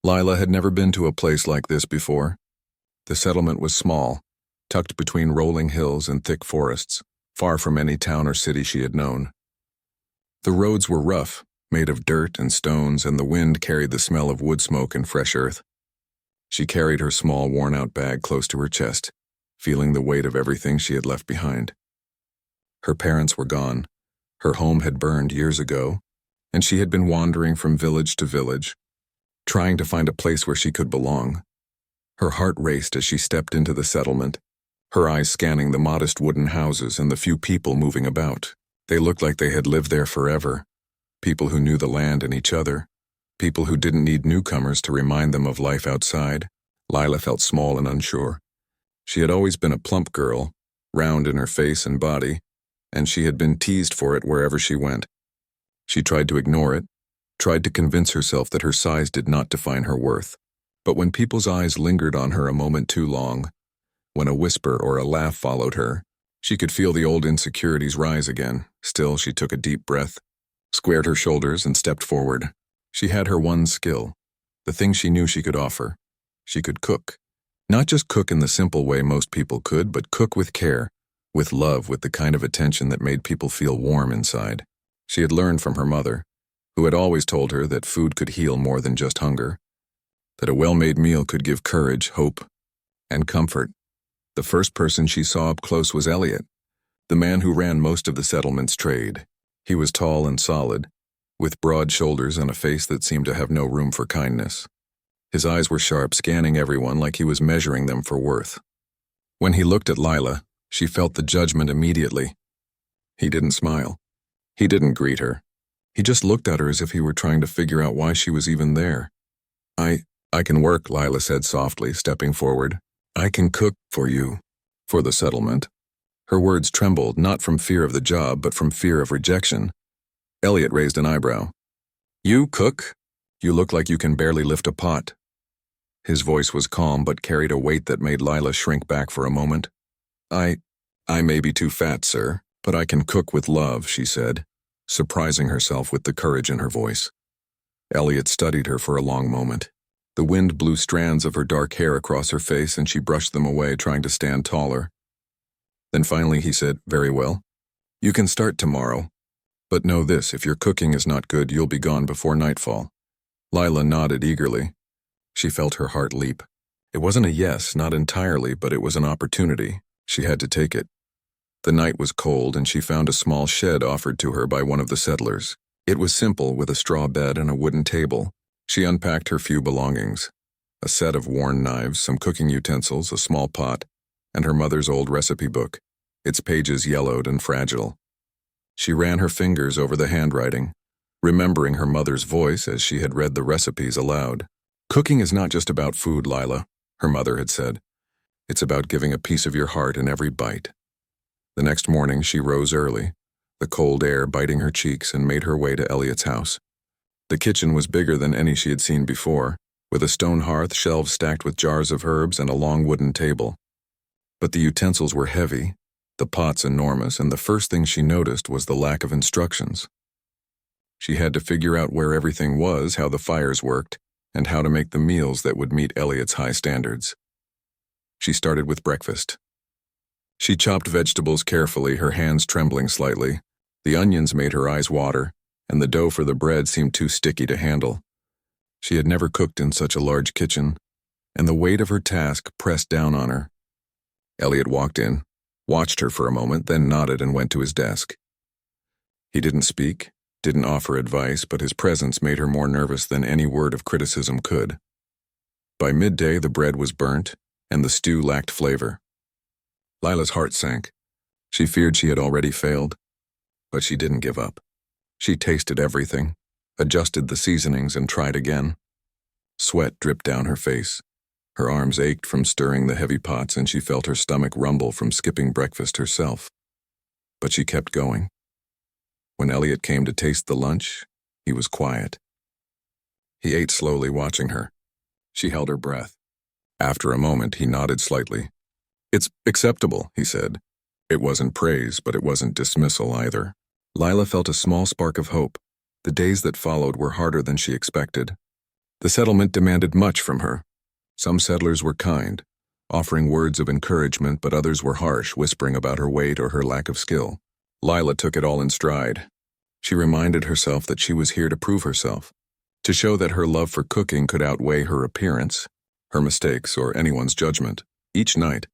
Lila had never been to a place like this before. The settlement was small, tucked between rolling hills and thick forests, far from any town or city she had known. The roads were rough, made of dirt and stones, and the wind carried the smell of wood smoke and fresh earth. She carried her small, worn-out bag close to her chest, feeling the weight of everything she had left behind. Her parents were gone. Her home had burned years ago, and she had been wandering from village to village, trying to find a place where she could belong. Her heart raced as she stepped into the settlement, her eyes scanning the modest wooden houses and the few people moving about. They looked like they had lived there forever. People who knew the land and each other. People who didn't need newcomers to remind them of life outside. Lila felt small and unsure. She had always been a plump girl, round in her face and body, and she had been teased for it wherever she went. She tried to ignore it, tried to convince herself that her size did not define her worth. But when people's eyes lingered on her a moment too long, when a whisper or a laugh followed her, she could feel the old insecurities rise again. Still, she took a deep breath, squared her shoulders, and stepped forward. She had her one skill, the thing she knew she could offer. She could cook. Not just cook in the simple way most people could, but cook with care, with love, with the kind of attention that made people feel warm inside. She had learned from her mother, who had always told her that food could heal more than just hunger, that a well-made meal could give courage, hope, and comfort. The first person she saw up close was Elliot, the man who ran most of the settlement's trade. He was tall and solid, with broad shoulders and a face that seemed to have no room for kindness. His eyes were sharp, scanning everyone like he was measuring them for worth. When he looked at Lila, she felt the judgment immediately. He didn't smile. He didn't greet her. He just looked at her as if he were trying to figure out why she was even there. I can work, Lila said softly, stepping forward. I can cook for you, for the settlement. Her words trembled, not from fear of the job, but from fear of rejection. Elliot raised an eyebrow. You cook? You look like you can barely lift a pot. His voice was calm, but carried a weight that made Lila shrink back for a moment. I may be too fat, sir, but I can cook with love, she said, surprising herself with the courage in her voice. Elliot studied her for a long moment. The wind blew strands of her dark hair across her face, and she brushed them away, trying to stand taller. Then finally he said, very well. You can start tomorrow. But know this, if your cooking is not good, you'll be gone before nightfall. Lila nodded eagerly. She felt her heart leap. It wasn't a yes, not entirely, but it was an opportunity. She had to take it. The night was cold, and she found a small shed offered to her by one of the settlers. It was simple, with a straw bed and a wooden table. She unpacked her few belongings, a set of worn knives, some cooking utensils, a small pot, and her mother's old recipe book, its pages yellowed and fragile. She ran her fingers over the handwriting, remembering her mother's voice as she had read the recipes aloud. Cooking is not just about food, Lila, her mother had said. It's about giving a piece of your heart in every bite. The next morning she rose early, the cold air biting her cheeks, and made her way to Elliot's house. The kitchen was bigger than any she had seen before, with a stone hearth, shelves stacked with jars of herbs, and a long wooden table. But the utensils were heavy, the pots enormous, and the first thing she noticed was the lack of instructions. She had to figure out where everything was, how the fires worked, and how to make the meals that would meet Elliot's high standards. She started with breakfast. She chopped vegetables carefully, her hands trembling slightly. The onions made her eyes water, and the dough for the bread seemed too sticky to handle. She had never cooked in such a large kitchen, and the weight of her task pressed down on her. Elliot walked in, watched her for a moment, then nodded and went to his desk. He didn't speak, didn't offer advice, but his presence made her more nervous than any word of criticism could. By midday, the bread was burnt, and the stew lacked flavor. Lila's heart sank. She feared she had already failed, but she didn't give up. She tasted everything, adjusted the seasonings, and tried again. Sweat dripped down her face. Her arms ached from stirring the heavy pots, and she felt her stomach rumble from skipping breakfast herself. But she kept going. When Elliot came to taste the lunch, he was quiet. He ate slowly, watching her. She held her breath. After a moment, he nodded slightly. It's acceptable, he said. It wasn't praise, but it wasn't dismissal either. Lila felt a small spark of hope. The days that followed were harder than she expected. The settlement demanded much from her. Some settlers were kind, offering words of encouragement, but others were harsh, whispering about her weight or her lack of skill. Lila took it all in stride. She reminded herself that she was here to prove herself, to show that her love for cooking could outweigh her appearance, her mistakes, or anyone's judgment. Each night,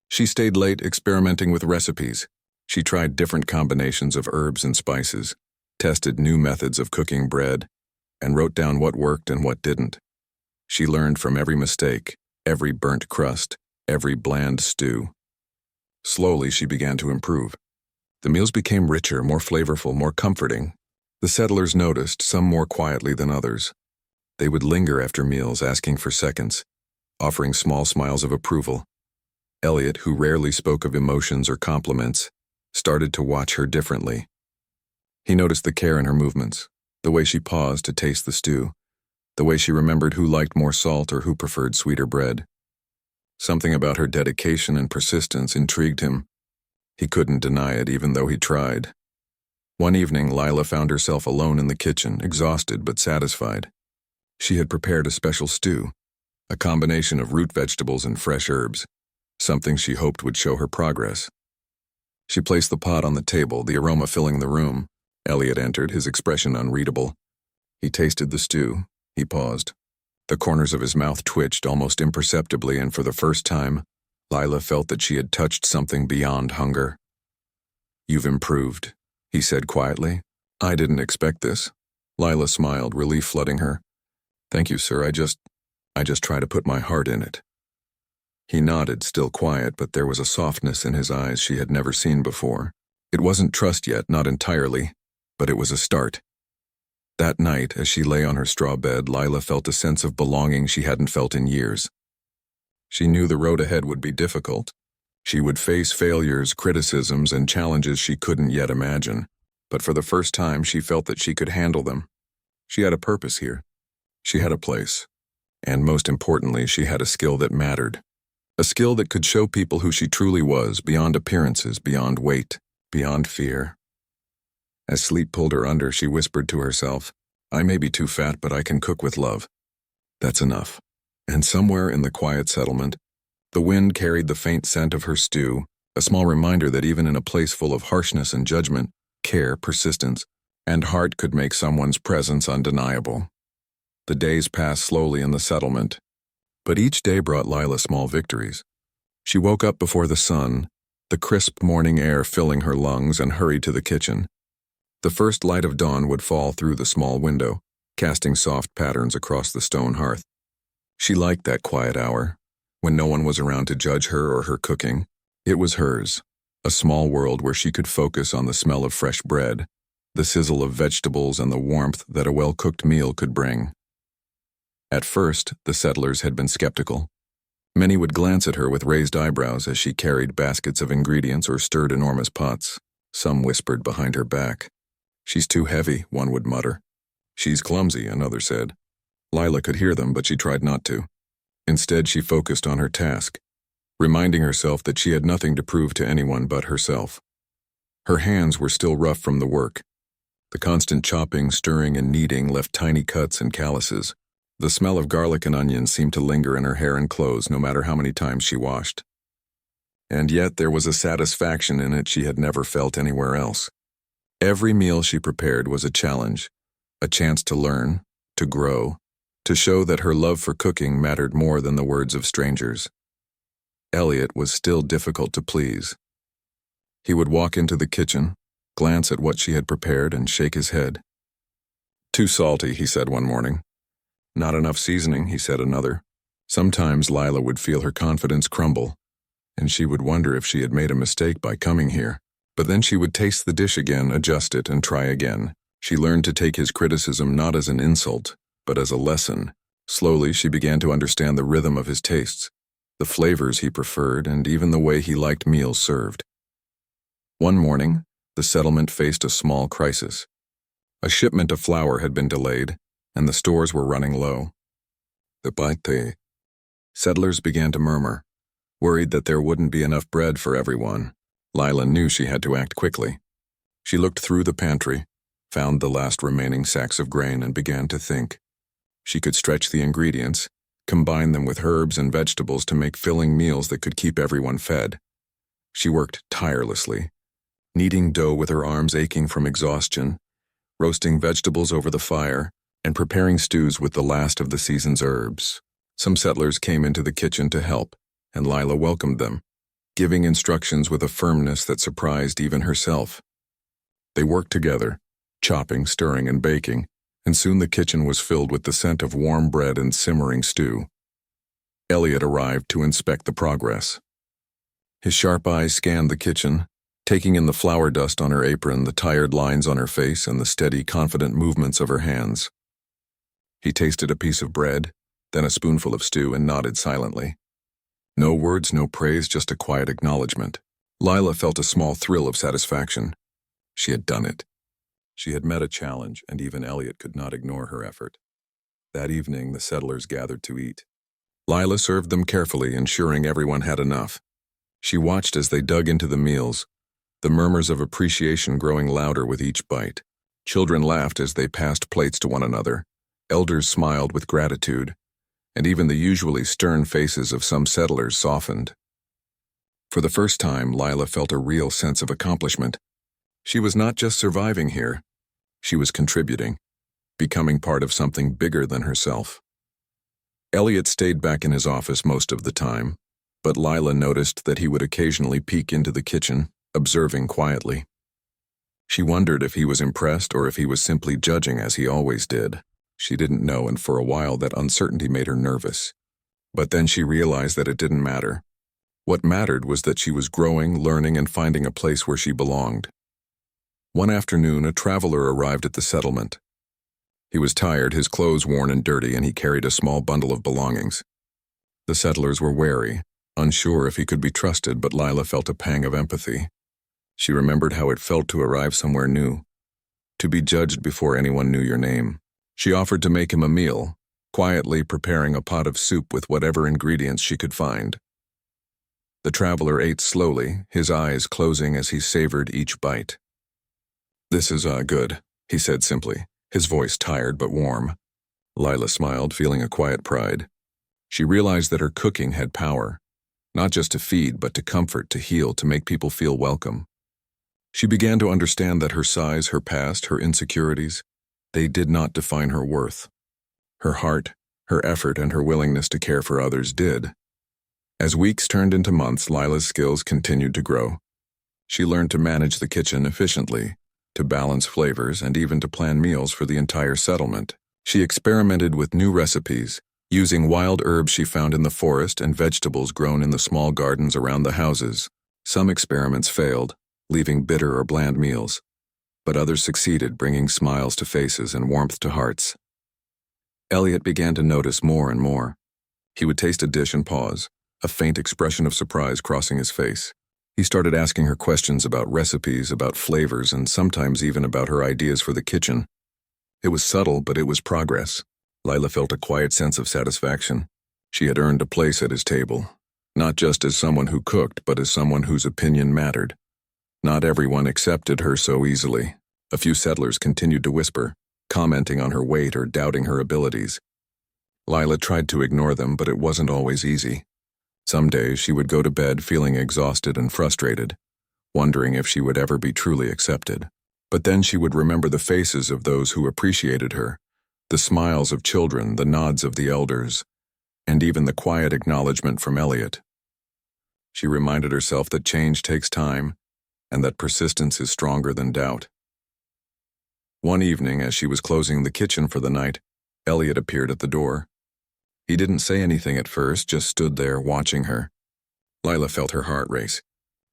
she stayed late experimenting with recipes. She tried different combinations of herbs and spices, tested new methods of cooking bread, and wrote down what worked and what didn't. She learned from every mistake, every burnt crust, every bland stew. Slowly, she began to improve. The meals became richer, more flavorful, more comforting. The settlers noticed, some more quietly than others. They would linger after meals, asking for seconds, offering small smiles of approval. Elliot, who rarely spoke of emotions or compliments, started to watch her differently. He noticed the care in her movements, the way she paused to taste the stew, the way she remembered who liked more salt or who preferred sweeter bread. Something about her dedication and persistence intrigued him. He couldn't deny it, even though he tried. One evening, Lila found herself alone in the kitchen, exhausted but satisfied. She had prepared a special stew, a combination of root vegetables and fresh herbs, something she hoped would show her progress. She placed the pot on the table, the aroma filling the room. Elliot entered, his expression unreadable. He tasted the stew. He paused. The corners of his mouth twitched almost imperceptibly, and for the first time, Lila felt that she had touched something beyond hunger. "You've improved," he said quietly. "I didn't expect this." Lila smiled, relief flooding her. "Thank you, sir. I just try to put my heart in it." He nodded, still quiet, but there was a softness in his eyes she had never seen before. It wasn't trust yet, not entirely, but it was a start. That night, as she lay on her straw bed, Lila felt a sense of belonging she hadn't felt in years. She knew the road ahead would be difficult. She would face failures, criticisms, and challenges she couldn't yet imagine. But for the first time, she felt that she could handle them. She had a purpose here. She had a place. And most importantly, she had a skill that mattered. A skill that could show people who she truly was, beyond appearances, beyond weight, beyond fear. As sleep pulled her under, she whispered to herself, "I may be too fat, but I can cook with love. That's enough." And somewhere in the quiet settlement, the wind carried the faint scent of her stew, a small reminder that even in a place full of harshness and judgment, care, persistence, and heart could make someone's presence undeniable. The days passed slowly in the settlement, but each day brought Lila small victories. She woke up before the sun, the crisp morning air filling her lungs, and hurried to the kitchen. The first light of dawn would fall through the small window, casting soft patterns across the stone hearth. She liked that quiet hour, when no one was around to judge her or her cooking. It was hers, a small world where she could focus on the smell of fresh bread, the sizzle of vegetables, and the warmth that a well-cooked meal could bring. At first, the settlers had been skeptical. Many would glance at her with raised eyebrows as she carried baskets of ingredients or stirred enormous pots. Some whispered behind her back. "She's too heavy," one would mutter. "She's clumsy," another said. Lila could hear them, but she tried not to. Instead, she focused on her task, reminding herself that she had nothing to prove to anyone but herself. Her hands were still rough from the work. The constant chopping, stirring, and kneading left tiny cuts and calluses. The smell of garlic and onions seemed to linger in her hair and clothes, no matter how many times she washed. And yet there was a satisfaction in it she had never felt anywhere else. Every meal she prepared was a challenge, a chance to learn, to grow, to show that her love for cooking mattered more than the words of strangers. Elliot was still difficult to please. He would walk into the kitchen, glance at what she had prepared, and shake his head. "Too salty," he said one morning. "Not enough seasoning," he said another. Sometimes Lila would feel her confidence crumble, and she would wonder if she had made a mistake by coming here. But then she would taste the dish again, adjust it, and try again. She learned to take his criticism not as an insult, but as a lesson. Slowly, she began to understand the rhythm of his tastes, the flavors he preferred, and even the way he liked meals served. One morning, the settlement faced a small crisis. A shipment of flour had been delayed, and the stores were running low. The settlers began to murmur, worried that there wouldn't be enough bread for everyone. Lila knew she had to act quickly. She looked through the pantry, found the last remaining sacks of grain, and began to think. She could stretch the ingredients, combine them with herbs and vegetables to make filling meals that could keep everyone fed. She worked tirelessly, kneading dough with her arms aching from exhaustion, roasting vegetables over the fire, and preparing stews with the last of the season's herbs. Some settlers came into the kitchen to help, and Lila welcomed them, giving instructions with a firmness that surprised even herself. They worked together, chopping, stirring, and baking, and soon the kitchen was filled with the scent of warm bread and simmering stew. Elliot arrived to inspect the progress. His sharp eyes scanned the kitchen, taking in the flour dust on her apron, the tired lines on her face, and the steady, confident movements of her hands. He tasted a piece of bread, then a spoonful of stew, and nodded silently. No words, no praise, just a quiet acknowledgement. Lila felt a small thrill of satisfaction. She had done it. She had met a challenge, and even Elliot could not ignore her effort. That evening, the settlers gathered to eat. Lila served them carefully, ensuring everyone had enough. She watched as they dug into the meals, the murmurs of appreciation growing louder with each bite. Children laughed as they passed plates to one another. Elders smiled with gratitude, and even the usually stern faces of some settlers softened. For the first time, Lila felt a real sense of accomplishment. She was not just surviving here, she was contributing, becoming part of something bigger than herself. Elliot stayed back in his office most of the time, but Lila noticed that he would occasionally peek into the kitchen, observing quietly. She wondered if he was impressed or if he was simply judging as he always did. She didn't know, and for a while that uncertainty made her nervous. But then she realized that it didn't matter. What mattered was that she was growing, learning, and finding a place where she belonged. One afternoon, a traveler arrived at the settlement. He was tired, his clothes worn and dirty, and he carried a small bundle of belongings. The settlers were wary, unsure if he could be trusted, but Lila felt a pang of empathy. She remembered how it felt to arrive somewhere new, to be judged before anyone knew your name. She offered to make him a meal, quietly preparing a pot of soup with whatever ingredients she could find. The traveler ate slowly, his eyes closing as he savored each bite. "This is good," he said simply, his voice tired but warm. Lila smiled, feeling a quiet pride. She realized that her cooking had power, not just to feed, but to comfort, to heal, to make people feel welcome. She began to understand that her size, her past, her insecurities, they did not define her worth. Her heart, her effort, and her willingness to care for others did. As weeks turned into months, Lila's skills continued to grow. She learned to manage the kitchen efficiently, to balance flavors, and even to plan meals for the entire settlement. She experimented with new recipes, using wild herbs she found in the forest and vegetables grown in the small gardens around the houses. Some experiments failed, leaving bitter or bland meals, but others succeeded, bringing smiles to faces and warmth to hearts. Elliot began to notice more and more. He would taste a dish and pause, a faint expression of surprise crossing his face. He started asking her questions about recipes, about flavors, and sometimes even about her ideas for the kitchen. It was subtle, but it was progress. Lila felt a quiet sense of satisfaction. She had earned a place at his table, not just as someone who cooked, but as someone whose opinion mattered. Not everyone accepted her so easily. A few settlers continued to whisper, commenting on her weight or doubting her abilities. Lila tried to ignore them, but it wasn't always easy. Some days she would go to bed feeling exhausted and frustrated, wondering if she would ever be truly accepted. But then she would remember the faces of those who appreciated her, the smiles of children, the nods of the elders, and even the quiet acknowledgement from Elliot. She reminded herself that change takes time, and that persistence is stronger than doubt. One evening, as she was closing the kitchen for the night, Elliot appeared at the door. He didn't say anything at first, just stood there watching her. Lila felt her heart race.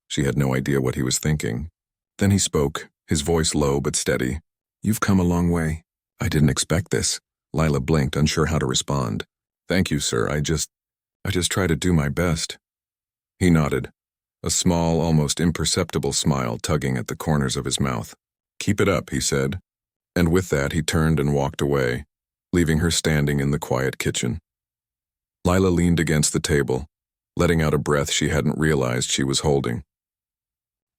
She had no idea what he was thinking. Then he spoke, his voice low but steady. "You've come a long way. I didn't expect this." Lila blinked, unsure how to respond. "Thank you, sir. I just try to do my best." He nodded, a small, almost imperceptible smile tugging at the corners of his mouth. "Keep it up," he said. And with that, he turned and walked away, leaving her standing in the quiet kitchen. Lila leaned against the table, letting out a breath she hadn't realized she was holding.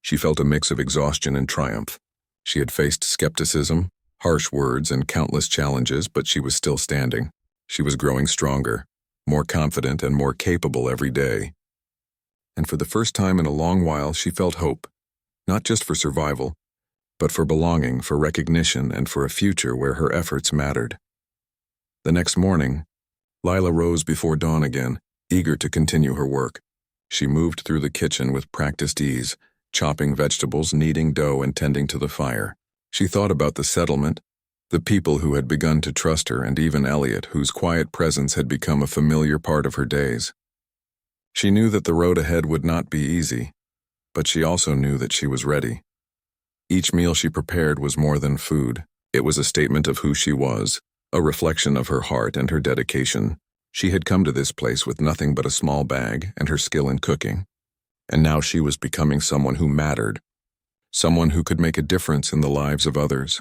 She felt a mix of exhaustion and triumph. She had faced skepticism, harsh words, and countless challenges, but she was still standing. She was growing stronger, more confident and more capable every day. And for the first time in a long while, she felt hope, not just for survival, but for belonging, for recognition, and for a future where her efforts mattered. The next morning, Lila rose before dawn again, eager to continue her work. She moved through the kitchen with practiced ease, chopping vegetables, kneading dough, and tending to the fire. She thought about the settlement, the people who had begun to trust her, and even Elliot, whose quiet presence had become a familiar part of her days. She knew that the road ahead would not be easy, but she also knew that she was ready. Each meal she prepared was more than food. It was a statement of who she was, a reflection of her heart and her dedication. She had come to this place with nothing but a small bag and her skill in cooking, and now she was becoming someone who mattered, someone who could make a difference in the lives of others.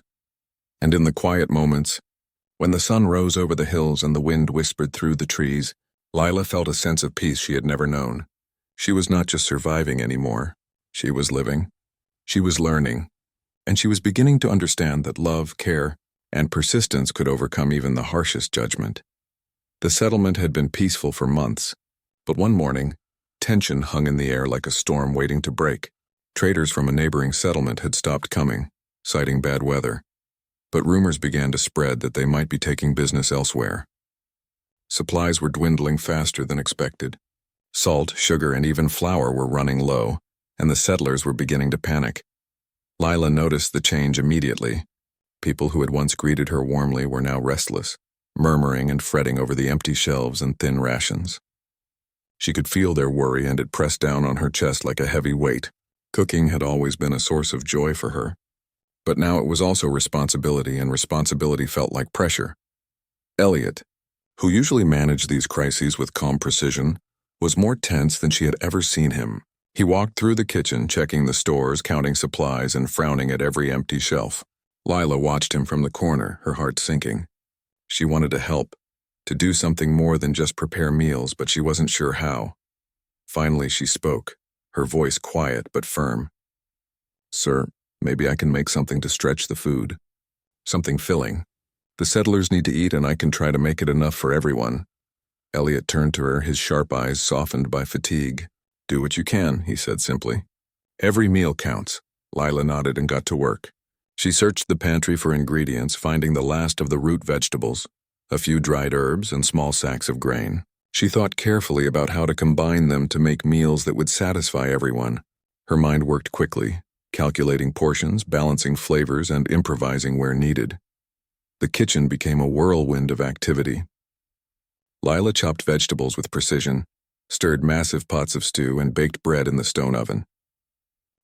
And in the quiet moments, when the sun rose over the hills and the wind whispered through the trees, Lila felt a sense of peace she had never known. She was not just surviving anymore. She was living. She was learning. And she was beginning to understand that love, care, and persistence could overcome even the harshest judgment. The settlement had been peaceful for months, but one morning, tension hung in the air like a storm waiting to break. Traders from a neighboring settlement had stopped coming, citing bad weather. But rumors began to spread that they might be taking business elsewhere. Supplies were dwindling faster than expected. Salt, sugar, and even flour were running low, and the settlers were beginning to panic. Lila noticed the change immediately. People who had once greeted her warmly were now restless, murmuring and fretting over the empty shelves and thin rations. She could feel their worry, and it pressed down on her chest like a heavy weight. Cooking had always been a source of joy for her, but now it was also responsibility, and responsibility felt like pressure. Elliot, who usually managed these crises with calm precision, was more tense than she had ever seen him. He walked through the kitchen, checking the stores, counting supplies, and frowning at every empty shelf. Lila watched him from the corner, her heart sinking. She wanted to help, to do something more than just prepare meals, but she wasn't sure how. Finally, she spoke, her voice quiet but firm. "Sir, maybe I can make something to stretch the food. Something filling. The settlers need to eat, and I can try to make it enough for everyone." Elliot turned to her, his sharp eyes softened by fatigue. "Do what you can," he said simply. "Every meal counts." Lila nodded and got to work. She searched the pantry for ingredients, finding the last of the root vegetables, a few dried herbs, and small sacks of grain. She thought carefully about how to combine them to make meals that would satisfy everyone. Her mind worked quickly, calculating portions, balancing flavors, and improvising where needed. The kitchen became a whirlwind of activity. Lila chopped vegetables with precision, stirred massive pots of stew, and baked bread in the stone oven.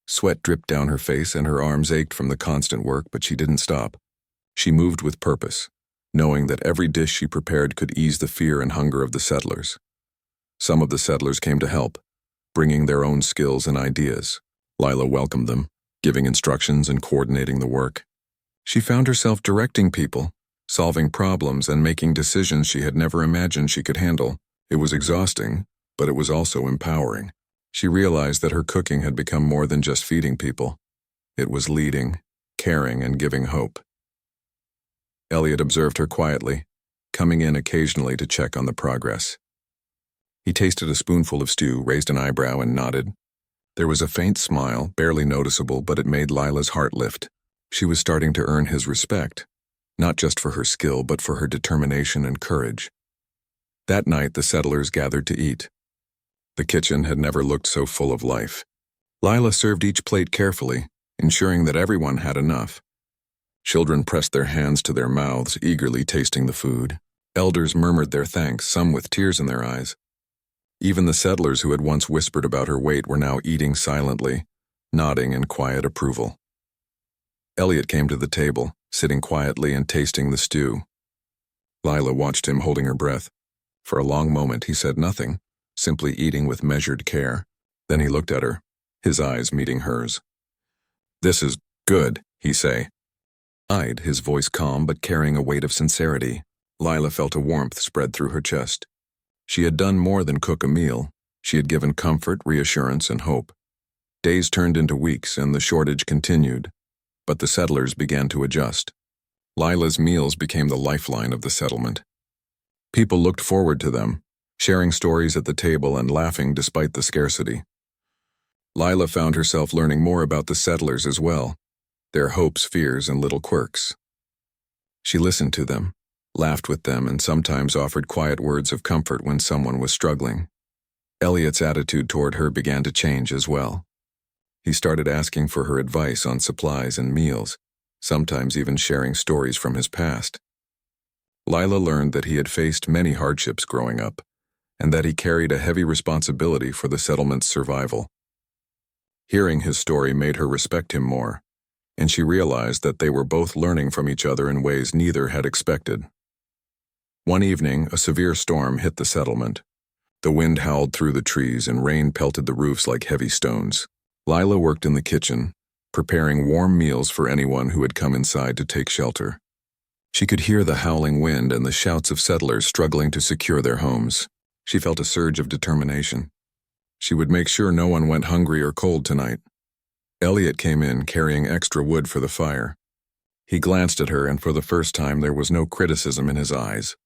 Sweat dripped down her face and her arms ached from the constant work, but she didn't stop. She moved with purpose, knowing that every dish she prepared could ease the fear and hunger of the settlers. Some of the settlers came to help, bringing their own skills and ideas. Lila welcomed them, giving instructions and coordinating the work. She found herself directing people, solving problems, and making decisions she had never imagined she could handle. It was exhausting, but it was also empowering. She realized that her cooking had become more than just feeding people. It was leading, caring, and giving hope. Elliot observed her quietly, coming in occasionally to check on the progress. He tasted a spoonful of stew, raised an eyebrow, and nodded. There was a faint smile, barely noticeable, but it made Lila's heart lift. She was starting to earn his respect, not just for her skill, but for her determination and courage. That night, the settlers gathered to eat. The kitchen had never looked so full of life. Lila served each plate carefully, ensuring that everyone had enough. Children pressed their hands to their mouths, eagerly tasting the food. Elders murmured their thanks, some with tears in their eyes. Even the settlers who had once whispered about her weight were now eating silently, nodding in quiet approval. Elliot came to the table, sitting quietly and tasting the stew. Lila watched him, holding her breath. For a long moment he said nothing, simply eating with measured care. Then he looked at her, his eyes meeting hers. "This is good," he said. Eyed, his voice calm but carrying a weight of sincerity. Lila felt a warmth spread through her chest. She had done more than cook a meal. She had given comfort, reassurance, and hope. Days turned into weeks, and the shortage continued. But the settlers began to adjust. Lila's meals became the lifeline of the settlement. People looked forward to them, sharing stories at the table and laughing despite the scarcity. Lila found herself learning more about the settlers as well, their hopes, fears, and little quirks. She listened to them, laughed with them, and sometimes offered quiet words of comfort when someone was struggling. Elliot's attitude toward her began to change as well. He started asking for her advice on supplies and meals, sometimes even sharing stories from his past. Lila learned that he had faced many hardships growing up, and that he carried a heavy responsibility for the settlement's survival. Hearing his story made her respect him more, and she realized that they were both learning from each other in ways neither had expected. One evening, a severe storm hit the settlement. The wind howled through the trees and rain pelted the roofs like heavy stones. Lila worked in the kitchen, preparing warm meals for anyone who had come inside to take shelter. She could hear the howling wind and the shouts of settlers struggling to secure their homes. She felt a surge of determination. She would make sure no one went hungry or cold tonight. Elliot came in carrying extra wood for the fire. He glanced at her, and for the first time there was no criticism in his eyes,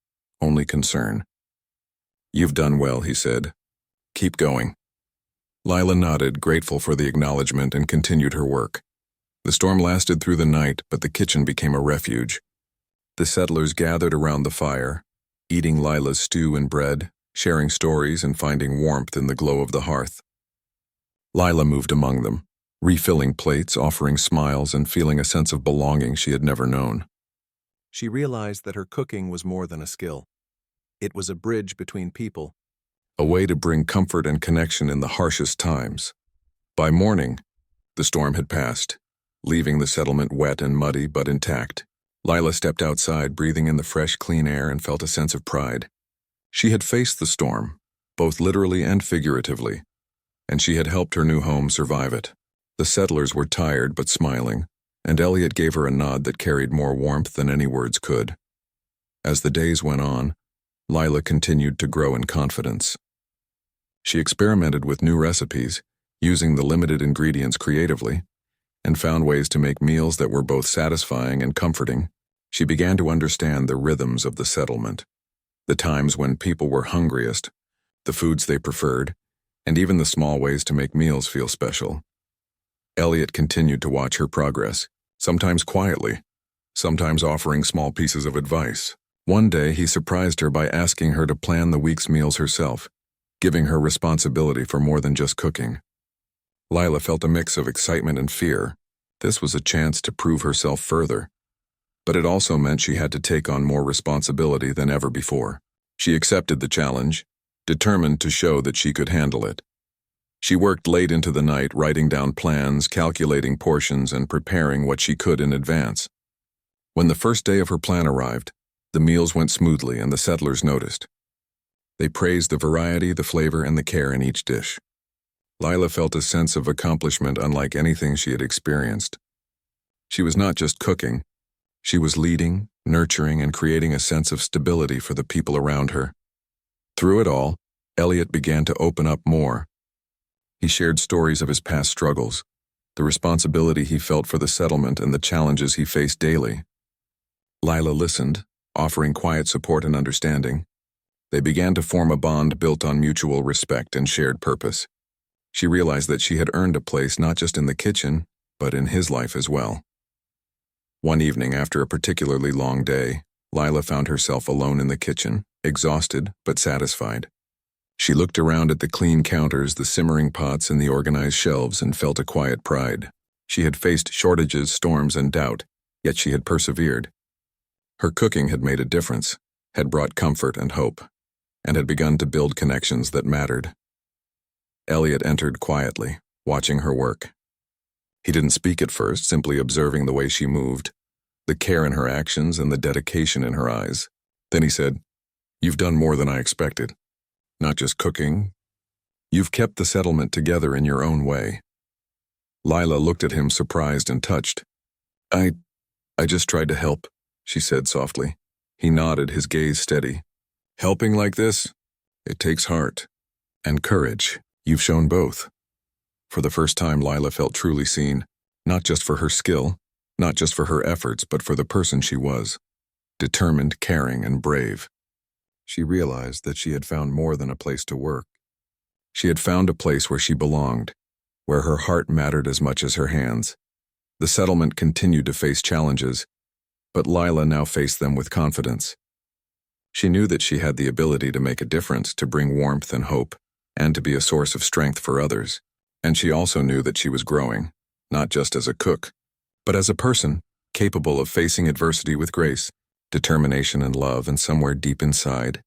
only concern. "You've done well," he said. "Keep going." Lila nodded, grateful for the acknowledgement, and continued her work. The storm lasted through the night, but the kitchen became a refuge. The settlers gathered around the fire, eating Lila's stew and bread, sharing stories and finding warmth in the glow of the hearth. Lila moved among them, refilling plates, offering smiles, and feeling a sense of belonging she had never known. She realized that her cooking was more than a skill. It was a bridge between people, a way to bring comfort and connection in the harshest times. By morning, the storm had passed, leaving the settlement wet and muddy but intact. Lila stepped outside, breathing in the fresh, clean air, and felt a sense of pride. She had faced the storm, both literally and figuratively, and she had helped her new home survive it. The settlers were tired but smiling, and Elliot gave her a nod that carried more warmth than any words could. As the days went on, Lila continued to grow in confidence. She experimented with new recipes, using the limited ingredients creatively, and found ways to make meals that were both satisfying and comforting. She began to understand the rhythms of the settlement, the times when people were hungriest, the foods they preferred, and even the small ways to make meals feel special. Elliot continued to watch her progress, sometimes quietly, sometimes offering small pieces of advice. One day, he surprised her by asking her to plan the week's meals herself, giving her responsibility for more than just cooking. Lila felt a mix of excitement and fear. This was a chance to prove herself further, but it also meant she had to take on more responsibility than ever before. She accepted the challenge, determined to show that she could handle it. She worked late into the night, writing down plans, calculating portions, and preparing what she could in advance. When the first day of her plan arrived, the meals went smoothly and the settlers noticed. They praised the variety, the flavor, and the care in each dish. Lila felt a sense of accomplishment unlike anything she had experienced. She was not just cooking, she was leading, nurturing, and creating a sense of stability for the people around her. Through it all, Elliot began to open up more. He shared stories of his past struggles, the responsibility he felt for the settlement, and the challenges he faced daily. Lila listened, offering quiet support and understanding. They began to form a bond built on mutual respect and shared purpose. She realized that she had earned a place not just in the kitchen, but in his life as well. One evening, after a particularly long day, Lila found herself alone in the kitchen, exhausted but satisfied. She looked around at the clean counters, the simmering pots, and the organized shelves, and felt a quiet pride. She had faced shortages, storms, and doubt, yet she had persevered. Her cooking had made a difference, had brought comfort and hope, and had begun to build connections that mattered. Elliot entered quietly, watching her work. He didn't speak at first, simply observing the way she moved, the care in her actions and the dedication in her eyes. Then he said, "You've done more than I expected. Not just cooking. You've kept the settlement together in your own way." Lila looked at him, surprised and touched. I just tried to help," she said softly. He nodded, his gaze steady. "Helping like this? It takes heart and courage. You've shown both." For the first time, Lila felt truly seen, not just for her skill, not just for her efforts, but for the person she was. Determined, caring, and brave. She realized that she had found more than a place to work. She had found a place where she belonged, where her heart mattered as much as her hands. The settlement continued to face challenges, but Lila now faced them with confidence. She knew that she had the ability to make a difference, to bring warmth and hope, and to be a source of strength for others. And she also knew that she was growing, not just as a cook, but as a person, capable of facing adversity with grace, determination and love, and somewhere deep inside,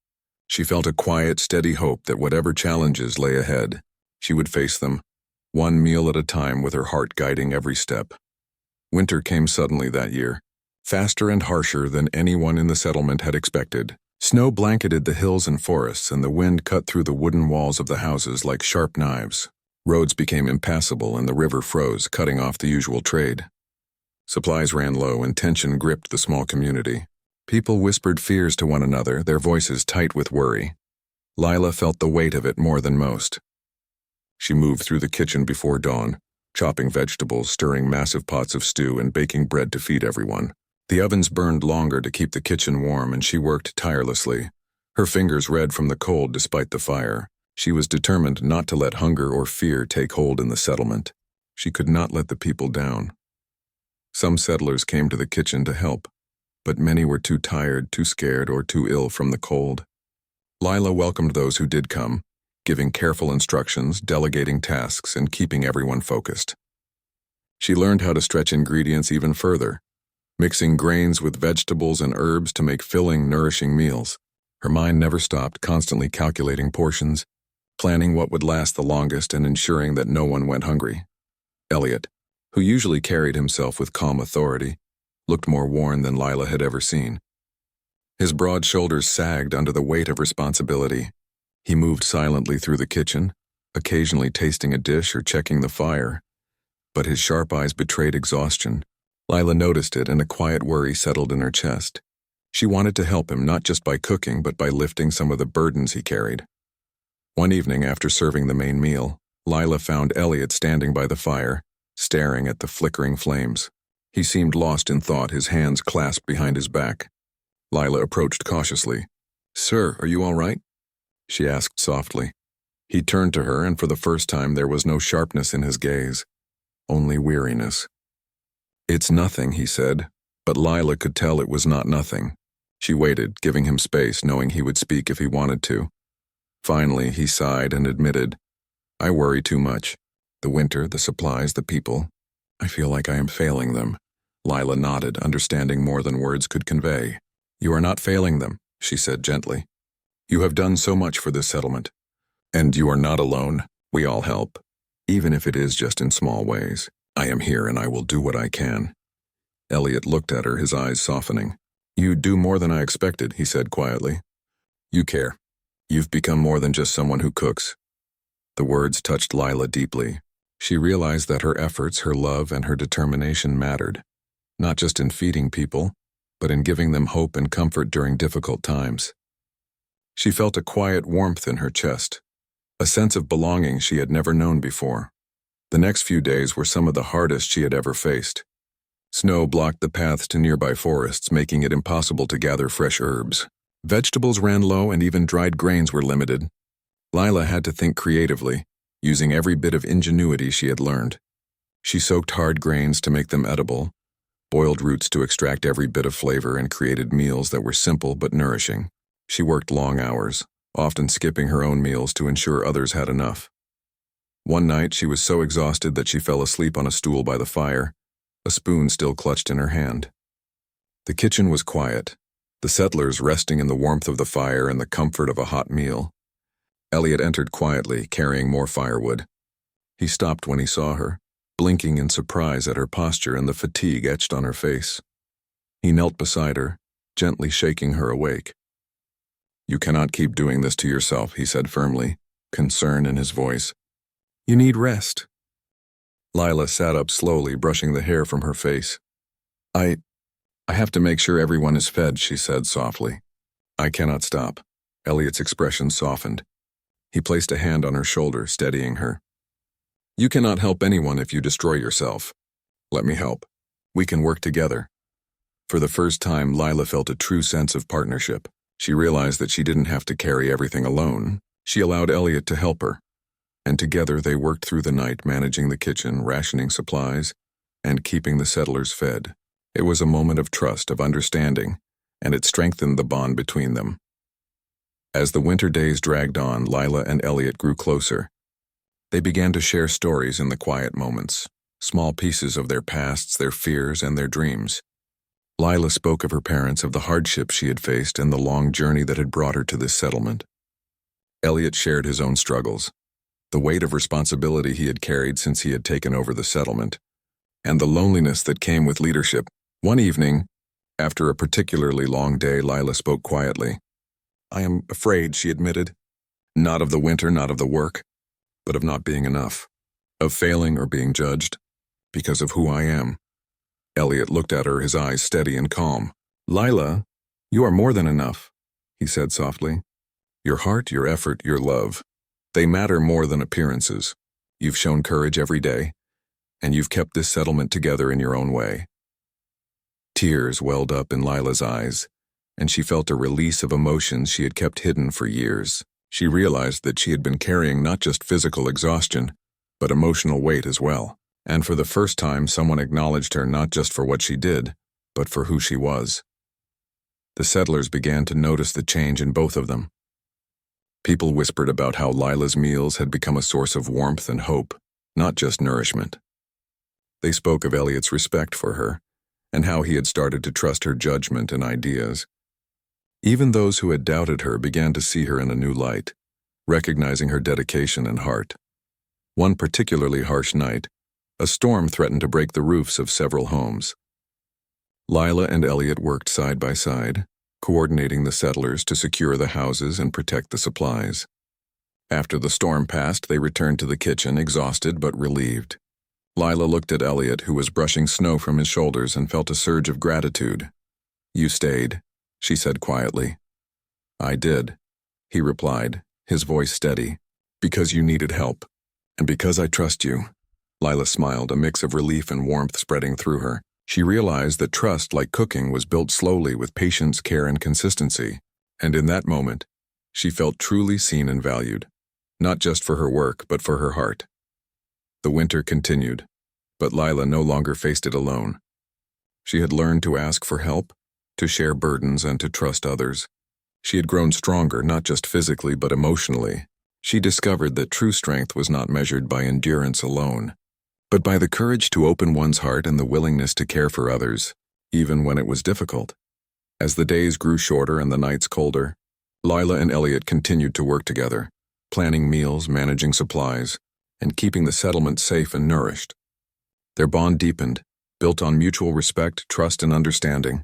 she felt a quiet, steady hope that whatever challenges lay ahead, she would face them, one meal at a time, with her heart guiding every step. Winter came suddenly that year, faster and harsher than anyone in the settlement had expected. Snow blanketed the hills and forests, and the wind cut through the wooden walls of the houses like sharp knives. Roads became impassable, and the river froze, cutting off the usual trade. Supplies ran low, and tension gripped the small community. People whispered fears to one another, their voices tight with worry. Lila felt the weight of it more than most. She moved through the kitchen before dawn, chopping vegetables, stirring massive pots of stew, and baking bread to feed everyone. The ovens burned longer to keep the kitchen warm, and she worked tirelessly, her fingers red from the cold despite the fire. She was determined not to let hunger or fear take hold in the settlement. She could not let the people down. Some settlers came to the kitchen to help, but many were too tired, too scared, or too ill from the cold. Lila welcomed those who did come, giving careful instructions, delegating tasks, and keeping everyone focused. She learned how to stretch ingredients even further, mixing grains with vegetables and herbs to make filling, nourishing meals. Her mind never stopped, constantly calculating portions, planning what would last the longest, and ensuring that no one went hungry. Elliot, who usually carried himself with calm authority, looked more worn than Lila had ever seen. His broad shoulders sagged under the weight of responsibility. He moved silently through the kitchen, occasionally tasting a dish or checking the fire, but his sharp eyes betrayed exhaustion. Lila noticed it, and a quiet worry settled in her chest. She wanted to help him, not just by cooking, but by lifting some of the burdens he carried. One evening, after serving the main meal, Lila found Elliot standing by the fire, staring at the flickering flames. He seemed lost in thought, his hands clasped behind his back. Lila approached cautiously. "Sir, are you all right?" she asked softly. He turned to her, and for the first time there was no sharpness in his gaze, only weariness. "It's nothing," he said, but Lila could tell it was not nothing. She waited, giving him space, knowing he would speak if he wanted to. Finally, he sighed and admitted, "I worry too much. The winter, the supplies, the people. I feel like I am failing them." Lila nodded, understanding more than words could convey. "You are not failing them," she said gently. "You have done so much for this settlement. And you are not alone. We all help, even if it is just in small ways. I am here, and I will do what I can." Elliot looked at her, his eyes softening. "You do more than I expected," he said quietly. "You care. You've become more than just someone who cooks." The words touched Lila deeply. She realized that her efforts, her love, and her determination mattered, not just in feeding people, but in giving them hope and comfort during difficult times. She felt a quiet warmth in her chest, a sense of belonging she had never known before. The next few days were some of the hardest she had ever faced. Snow blocked the paths to nearby forests, making it impossible to gather fresh herbs. Vegetables ran low, and even dried grains were limited. Lila had to think creatively, using every bit of ingenuity she had learned. She soaked hard grains to make them edible, boiled roots to extract every bit of flavor, and created meals that were simple but nourishing. She worked long hours, often skipping her own meals to ensure others had enough. One night, she was so exhausted that she fell asleep on a stool by the fire, a spoon still clutched in her hand. The kitchen was quiet, the settlers resting in the warmth of the fire and the comfort of a hot meal. Elliot entered quietly, carrying more firewood. He stopped when he saw her, blinking in surprise at her posture and the fatigue etched on her face. He knelt beside her, gently shaking her awake. "You cannot keep doing this to yourself," he said firmly, concern in his voice. "You need rest." Lila sat up slowly, brushing the hair from her face. I have to make sure everyone is fed," she said softly. "I cannot stop." Elliot's expression softened. He placed a hand on her shoulder, steadying her. "You cannot help anyone if you destroy yourself. Let me help. We can work together." For the first time, Lila felt a true sense of partnership. She realized that she didn't have to carry everything alone. She allowed Elliot to help her, and together they worked through the night managing the kitchen, rationing supplies, and keeping the settlers fed. It was a moment of trust, of understanding, and it strengthened the bond between them. As the winter days dragged on, Lila and Elliot grew closer. They began to share stories in the quiet moments, small pieces of their pasts, their fears, and their dreams. Lila spoke of her parents, of the hardships she had faced, and the long journey that had brought her to this settlement. Elliot shared his own struggles, the weight of responsibility he had carried since he had taken over the settlement, and the loneliness that came with leadership. One evening, after a particularly long day, Lila spoke quietly. "I am afraid," she admitted. "Not of the winter, not of the work, but of not being enough, of failing or being judged, because of who I am." Elliot looked at her, his eyes steady and calm. "Lila, you are more than enough," he said softly. "Your heart, your effort, your love, they matter more than appearances. You've shown courage every day, and you've kept this settlement together in your own way." Tears welled up in Lila's eyes, and she felt a release of emotions she had kept hidden for years. She realized that she had been carrying not just physical exhaustion, but emotional weight as well. And for the first time, someone acknowledged her not just for what she did, but for who she was. The settlers began to notice the change in both of them. People whispered about how Lila's meals had become a source of warmth and hope, not just nourishment. They spoke of Elliot's respect for her, and how he had started to trust her judgment and ideas. Even those who had doubted her began to see her in a new light, recognizing her dedication and heart. One particularly harsh night, a storm threatened to break the roofs of several homes. Lila and Elliot worked side by side, coordinating the settlers to secure the houses and protect the supplies. After the storm passed, they returned to the kitchen, exhausted but relieved. Lila looked at Elliot, who was brushing snow from his shoulders, and felt a surge of gratitude. "You stayed," she said quietly. "I did," he replied, his voice steady, "because you needed help, and because I trust you." Lila smiled, a mix of relief and warmth spreading through her. She realized that trust, like cooking, was built slowly with patience, care, and consistency. And in that moment, she felt truly seen and valued, not just for her work, but for her heart. The winter continued, but Lila no longer faced it alone. She had learned to ask for help, to share burdens, and to trust others. She had grown stronger, not just physically, but emotionally. She discovered that true strength was not measured by endurance alone, but by the courage to open one's heart and the willingness to care for others, even when it was difficult. As the days grew shorter and the nights colder, Lila and Elliot continued to work together, planning meals, managing supplies, and keeping the settlement safe and nourished. Their bond deepened, built on mutual respect, trust, and understanding.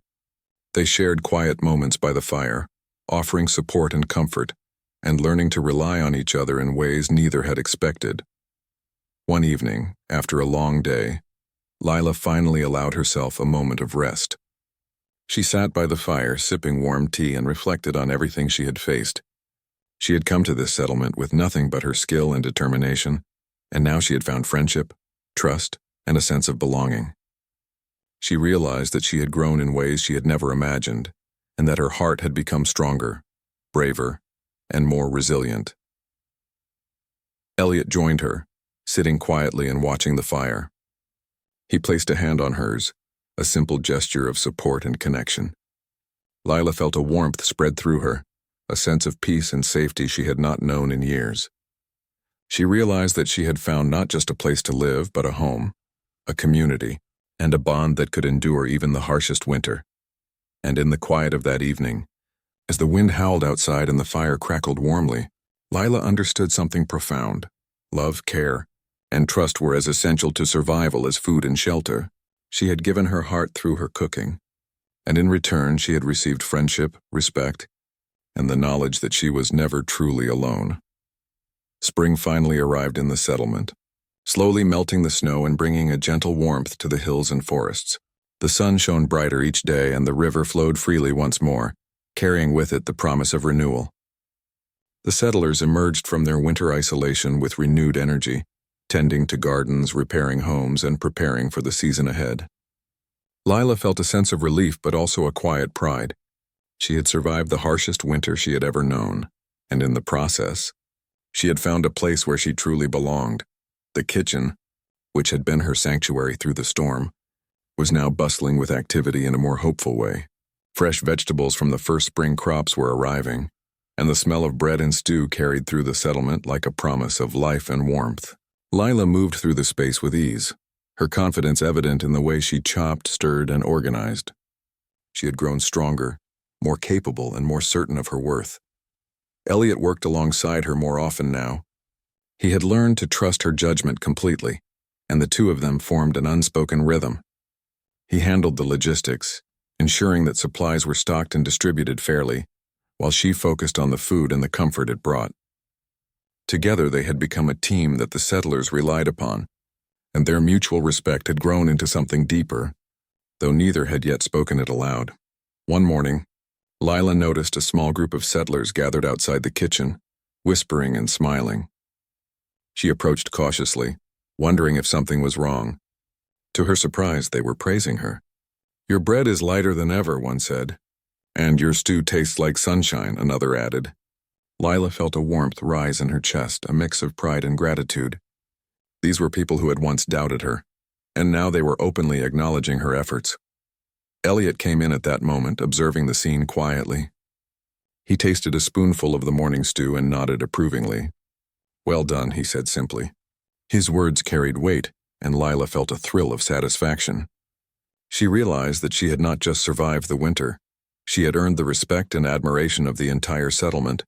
They shared quiet moments by the fire, offering support and comfort, and learning to rely on each other in ways neither had expected. One evening, after a long day, Lila finally allowed herself a moment of rest. She sat by the fire, sipping warm tea, and reflected on everything she had faced. She had come to this settlement with nothing but her skill and determination, and now she had found friendship, trust, and a sense of belonging. She realized that she had grown in ways she had never imagined, and that her heart had become stronger, braver, and more resilient. Elliot joined her, sitting quietly and watching the fire. He placed a hand on hers, a simple gesture of support and connection. Lila felt a warmth spread through her, a sense of peace and safety she had not known in years. She realized that she had found not just a place to live, but a home, a community, and a bond that could endure even the harshest winter. And in the quiet of that evening, as the wind howled outside and the fire crackled warmly, Lila understood something profound. Love, care, and trust were as essential to survival as food and shelter. She had given her heart through her cooking, and in return she had received friendship, respect, and the knowledge that she was never truly alone. Spring finally arrived in the settlement, slowly melting the snow and bringing a gentle warmth to the hills and forests. The sun shone brighter each day and the river flowed freely once more, carrying with it the promise of renewal. The settlers emerged from their winter isolation with renewed energy, tending to gardens, repairing homes, and preparing for the season ahead. Lila felt a sense of relief but also a quiet pride. She had survived the harshest winter she had ever known, and in the process, she had found a place where she truly belonged. The kitchen, which had been her sanctuary through the storm, was now bustling with activity in a more hopeful way. Fresh vegetables from the first spring crops were arriving, and the smell of bread and stew carried through the settlement like a promise of life and warmth. Lila moved through the space with ease, her confidence evident in the way she chopped, stirred, and organized. She had grown stronger, more capable, and more certain of her worth. Elliot worked alongside her more often now. He had learned to trust her judgment completely, and the two of them formed an unspoken rhythm. He handled the logistics, ensuring that supplies were stocked and distributed fairly, while she focused on the food and the comfort it brought. Together they had become a team that the settlers relied upon, and their mutual respect had grown into something deeper, though neither had yet spoken it aloud. One morning, Lila noticed a small group of settlers gathered outside the kitchen, whispering and smiling. She approached cautiously, wondering if something was wrong. To her surprise, they were praising her. "Your bread is lighter than ever," one said. "And your stew tastes like sunshine," another added. Lila felt a warmth rise in her chest, a mix of pride and gratitude. These were people who had once doubted her, and now they were openly acknowledging her efforts. Elliot came in at that moment, observing the scene quietly. He tasted a spoonful of the morning stew and nodded approvingly. "Well done," he said simply. His words carried weight, and Lila felt a thrill of satisfaction. She realized that she had not just survived the winter, she had earned the respect and admiration of the entire settlement,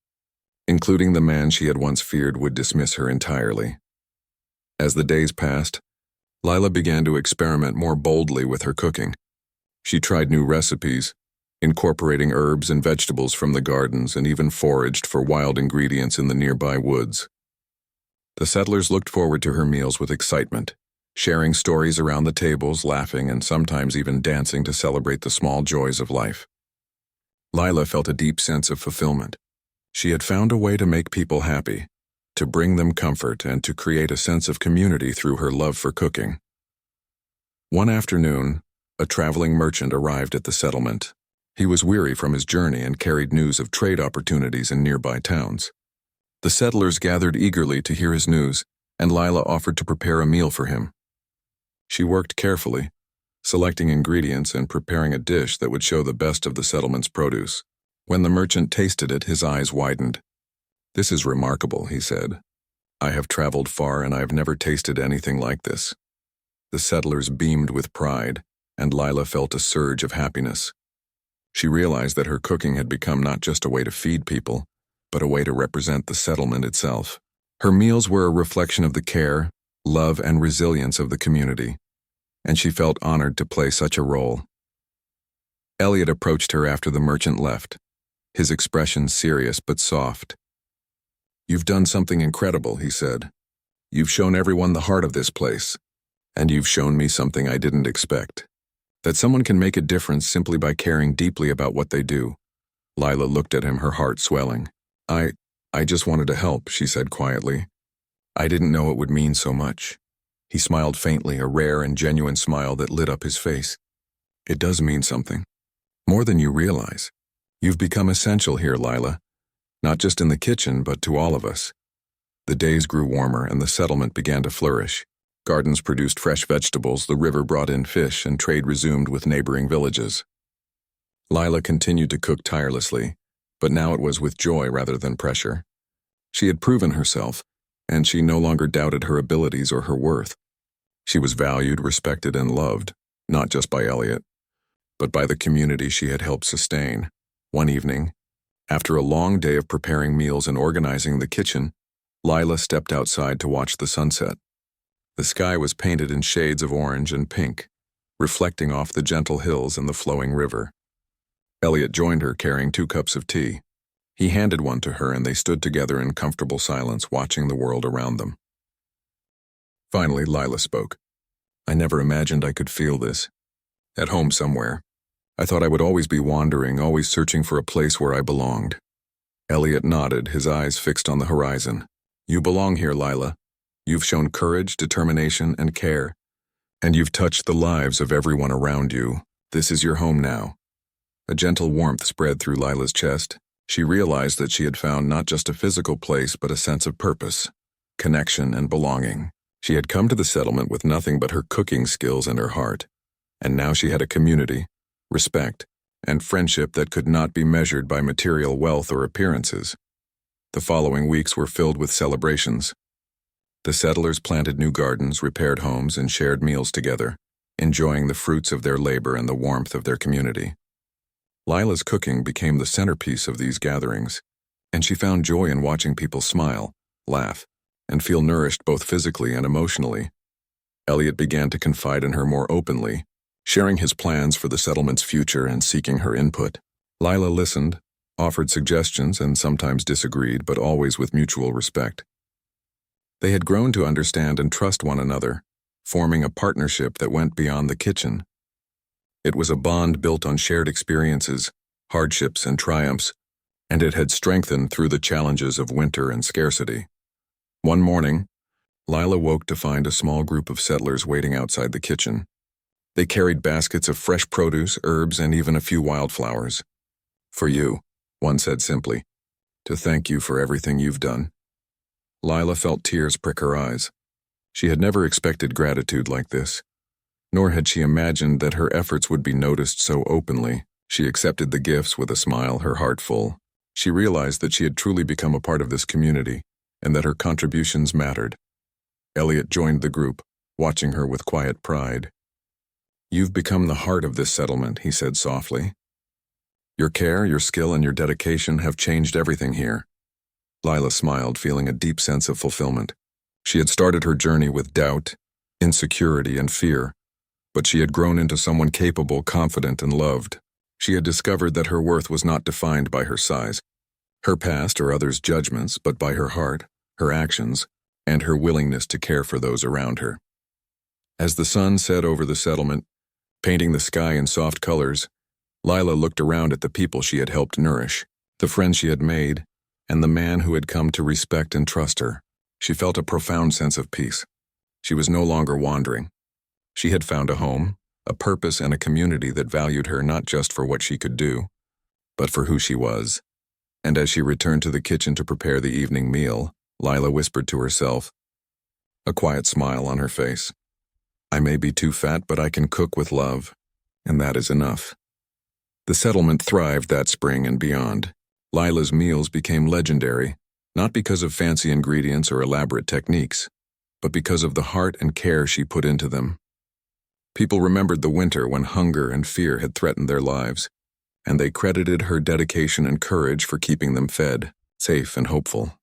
including the man she had once feared would dismiss her entirely. As the days passed, Lila began to experiment more boldly with her cooking. She tried new recipes, incorporating herbs and vegetables from the gardens, and even foraged for wild ingredients in the nearby woods. The settlers looked forward to her meals with excitement, sharing stories around the tables, laughing, and sometimes even dancing to celebrate the small joys of life. Lila felt a deep sense of fulfillment. She had found a way to make people happy, to bring them comfort, and to create a sense of community through her love for cooking. One afternoon, a traveling merchant arrived at the settlement. He was weary from his journey and carried news of trade opportunities in nearby towns. The settlers gathered eagerly to hear his news, and Lila offered to prepare a meal for him. She worked carefully, selecting ingredients and preparing a dish that would show the best of the settlement's produce. When the merchant tasted it, his eyes widened. "This is remarkable," he said. "I have traveled far and I have never tasted anything like this." The settlers beamed with pride, and Lila felt a surge of happiness. She realized that her cooking had become not just a way to feed people, but a way to represent the settlement itself. Her meals were a reflection of the care, love, and resilience of the community, and she felt honored to play such a role. Elliot approached her after the merchant left, his expression serious but soft. "You've done something incredible," he said. "You've shown everyone the heart of this place, and you've shown me something I didn't expect. That someone can make a difference simply by caring deeply about what they do." Lila looked at him, her heart swelling. I just wanted to help," she said quietly. "I didn't know it would mean so much." He smiled faintly, a rare and genuine smile that lit up his face. "It does mean something. More than you realize. You've become essential here, Lila. Not just in the kitchen, but to all of us." The days grew warmer and the settlement began to flourish. Gardens produced fresh vegetables, the river brought in fish, and trade resumed with neighboring villages. Lila continued to cook tirelessly, but now it was with joy rather than pressure. She had proven herself, and she no longer doubted her abilities or her worth. She was valued, respected, and loved, not just by Elliot, but by the community she had helped sustain. One evening, after a long day of preparing meals and organizing the kitchen, Lila stepped outside to watch the sunset. The sky was painted in shades of orange and pink, reflecting off the gentle hills and the flowing river. Elliot joined her, carrying 2 cups of tea. He handed one to her, and they stood together in comfortable silence, watching the world around them. Finally, Lila spoke. "I never imagined I could feel this. At home somewhere. I thought I would always be wandering, always searching for a place where I belonged." Elliot nodded, his eyes fixed on the horizon. "You belong here, Lila. You've shown courage, determination, and care, and you've touched the lives of everyone around you. This is your home now." A gentle warmth spread through Lila's chest. She realized that she had found not just a physical place but a sense of purpose, connection, and belonging. She had come to the settlement with nothing but her cooking skills and her heart, and now she had a community, respect, and friendship that could not be measured by material wealth or appearances. The following weeks were filled with celebrations. The settlers planted new gardens, repaired homes, and shared meals together, enjoying the fruits of their labor and the warmth of their community. Lila's cooking became the centerpiece of these gatherings, and she found joy in watching people smile, laugh, and feel nourished both physically and emotionally. Elliot began to confide in her more openly, sharing his plans for the settlement's future and seeking her input. Lila listened, offered suggestions, and sometimes disagreed, but always with mutual respect. They had grown to understand and trust one another, forming a partnership that went beyond the kitchen. It was a bond built on shared experiences, hardships, and triumphs, and it had strengthened through the challenges of winter and scarcity. One morning, Lila woke to find a small group of settlers waiting outside the kitchen. They carried baskets of fresh produce, herbs, and even a few wildflowers. "For you," one said simply, "to thank you for everything you've done." Lila felt tears prick her eyes. She had never expected gratitude like this, nor had she imagined that her efforts would be noticed so openly. She accepted the gifts with a smile, her heart full. She realized that she had truly become a part of this community, and that her contributions mattered. Elliot joined the group, watching her with quiet pride. "You've become the heart of this settlement," he said softly. "Your care, your skill, and your dedication have changed everything here." Lila smiled, feeling a deep sense of fulfillment. She had started her journey with doubt, insecurity, and fear, but she had grown into someone capable, confident, and loved. She had discovered that her worth was not defined by her size, her past, or others' judgments, but by her heart, her actions, and her willingness to care for those around her. As the sun set over the settlement, painting the sky in soft colors, Lila looked around at the people she had helped nourish, the friends she had made, and the man who had come to respect and trust her. She felt a profound sense of peace. She was no longer wandering. She had found a home, a purpose, and a community that valued her not just for what she could do, but for who she was. And as she returned to the kitchen to prepare the evening meal, Lila whispered to herself, a quiet smile on her face, "I may be too fat, but I can cook with love, and that is enough." The settlement thrived that spring and beyond. Lila's meals became legendary, not because of fancy ingredients or elaborate techniques, but because of the heart and care she put into them. People remembered the winter when hunger and fear had threatened their lives, and they credited her dedication and courage for keeping them fed, safe, and hopeful.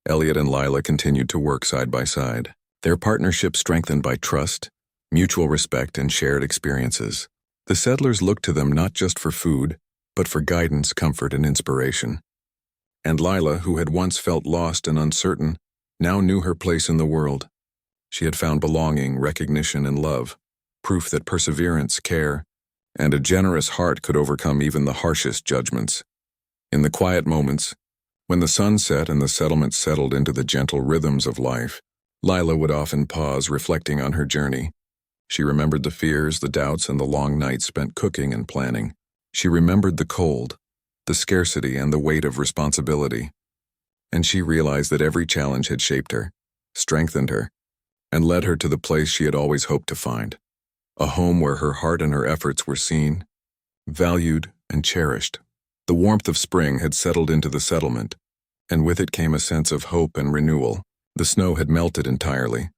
Elliot and Lila continued to work side by side, their partnership strengthened by trust, mutual respect, and shared experiences. The settlers looked to them not just for food, but for guidance, comfort, and inspiration. And Lila, who had once felt lost and uncertain, now knew her place in the world. She had found belonging, recognition, and love, proof that perseverance, care, and a generous heart could overcome even the harshest judgments. In the quiet moments, when the sun set and the settlement settled into the gentle rhythms of life, Lila would often pause, reflecting on her journey. She remembered the fears, the doubts, and the long nights spent cooking and planning. She remembered the cold, the scarcity, and the weight of responsibility. And she realized that every challenge had shaped her, strengthened her, and led her to the place she had always hoped to find. A home where her heart and her efforts were seen, valued, and cherished. The warmth of spring had settled into the settlement, and with it came a sense of hope and renewal. The snow had melted entirely,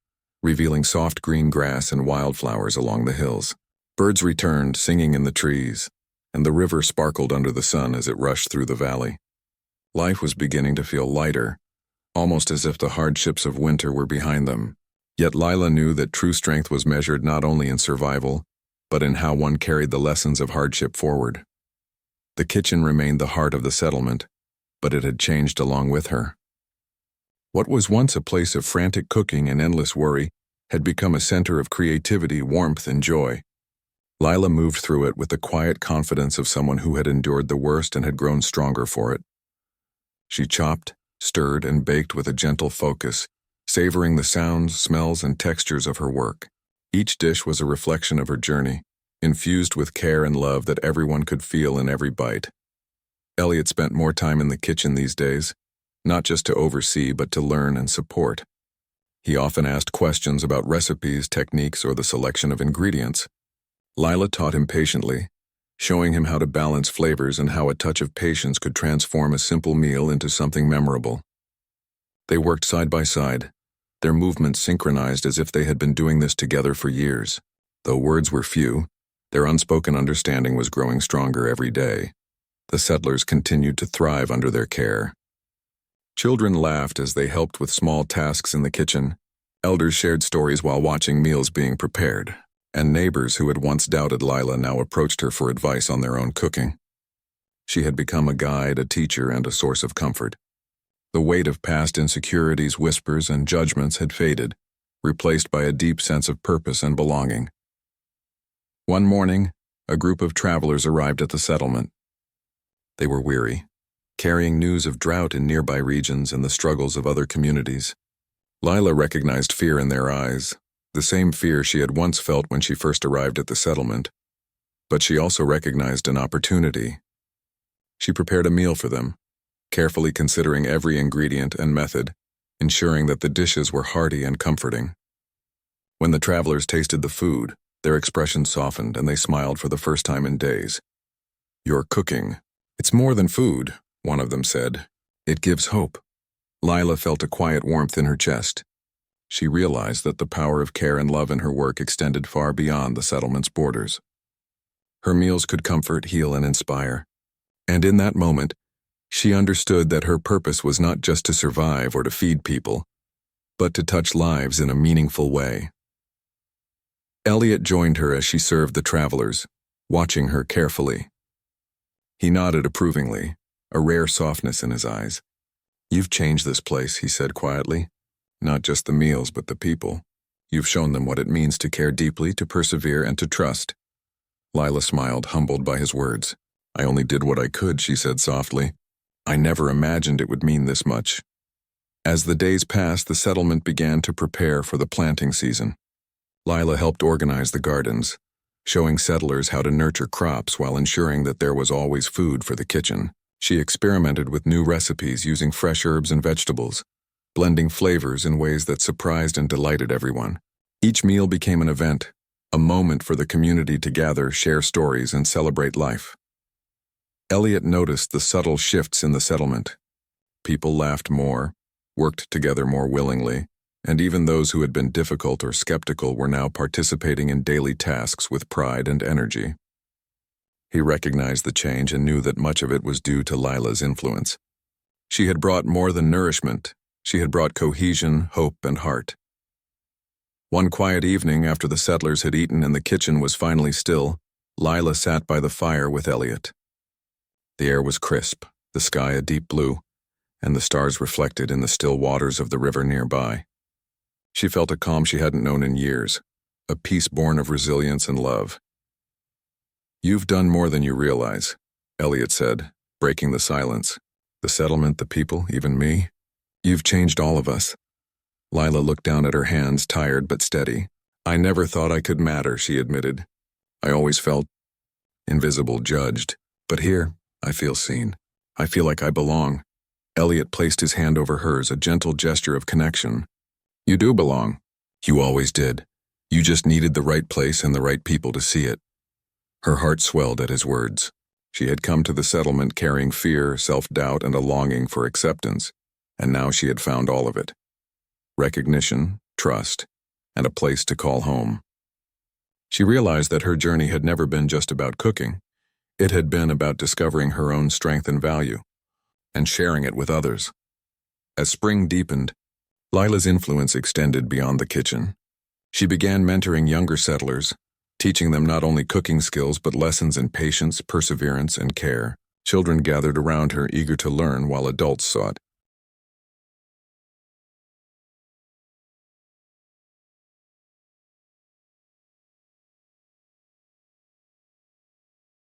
revealing soft green grass and wildflowers along the hills. Birds returned, singing in the trees, and the river sparkled under the sun as it rushed through the valley. Life was beginning to feel lighter, almost as if the hardships of winter were behind them. Yet Lila knew that true strength was measured not only in survival, but in how one carried the lessons of hardship forward. The kitchen remained the heart of the settlement, but it had changed along with her. What was once a place of frantic cooking and endless worry had become a center of creativity, warmth, and joy. Lila moved through it with the quiet confidence of someone who had endured the worst and had grown stronger for it. She chopped, stirred, and baked with a gentle focus, savoring the sounds, smells, and textures of her work. Each dish was a reflection of her journey, infused with care and love that everyone could feel in every bite. Elliot spent more time in the kitchen these days, not just to oversee but to learn and support. He often asked questions about recipes, techniques, or the selection of ingredients. Lila taught him patiently, showing him how to balance flavors and how a touch of patience could transform a simple meal into something memorable. They worked side by side, their movements synchronized as if they had been doing this together for years. Though words were few, their unspoken understanding was growing stronger every day. The settlers continued to thrive under their care. Children laughed as they helped with small tasks in the kitchen. Elders shared stories while watching meals being prepared, and neighbors who had once doubted Lila now approached her for advice on their own cooking. She had become a guide, a teacher, and a source of comfort. The weight of past insecurities, whispers, and judgments had faded, replaced by a deep sense of purpose and belonging. One morning, a group of travelers arrived at the settlement. They were weary, carrying news of drought in nearby regions and the struggles of other communities. Lila recognized fear in their eyes, the same fear she had once felt when she first arrived at the settlement. But she also recognized an opportunity. She prepared a meal for them, carefully considering every ingredient and method, ensuring that the dishes were hearty and comforting. When the travelers tasted the food, their expressions softened and they smiled for the first time in days. "Your cooking. It's more than food," one of them said. "It gives hope." Lila felt a quiet warmth in her chest. She realized that the power of care and love in her work extended far beyond the settlement's borders. Her meals could comfort, heal, and inspire. And in that moment, she understood that her purpose was not just to survive or to feed people, but to touch lives in a meaningful way. Elliot joined her as she served the travelers, watching her carefully. He nodded approvingly, a rare softness in his eyes. "You've changed this place," he said quietly. "Not just the meals, but the people. You've shown them what it means to care deeply, to persevere, and to trust." Lila smiled, humbled by his words. "I only did what I could," she said softly. "I never imagined it would mean this much." As the days passed, the settlement began to prepare for the planting season. Lila helped organize the gardens, showing settlers how to nurture crops while ensuring that there was always food for the kitchen. She experimented with new recipes using fresh herbs and vegetables, blending flavors in ways that surprised and delighted everyone. Each meal became an event, a moment for the community to gather, share stories, and celebrate life. Elliot noticed the subtle shifts in the settlement. People laughed more, worked together more willingly, and even those who had been difficult or skeptical were now participating in daily tasks with pride and energy. He recognized the change and knew that much of it was due to Lila's influence. She had brought more than nourishment. She had brought cohesion, hope, and heart. One quiet evening after the settlers had eaten and the kitchen was finally still, Lila sat by the fire with Elliot. The air was crisp, the sky a deep blue, and the stars reflected in the still waters of the river nearby. She felt a calm she hadn't known in years, a peace born of resilience and love. "You've done more than you realize," Elliot said, breaking the silence. "The settlement, the people, even me. You've changed all of us." Lila looked down at her hands, tired but steady. "I never thought I could matter," she admitted. "I always felt invisible, judged. But here, I feel seen. I feel like I belong." Elliot placed his hand over hers, a gentle gesture of connection. "You do belong. You always did. You just needed the right place and the right people to see it." Her heart swelled at his words. She had come to the settlement carrying fear, self-doubt, and a longing for acceptance, and now she had found all of it. Recognition, trust, and a place to call home. She realized that her journey had never been just about cooking. It had been about discovering her own strength and value, and sharing it with others. As spring deepened, Lila's influence extended beyond the kitchen. She began mentoring younger settlers, teaching them not only cooking skills but lessons in patience, perseverance, and care. Children gathered around her, eager to learn, while adults sought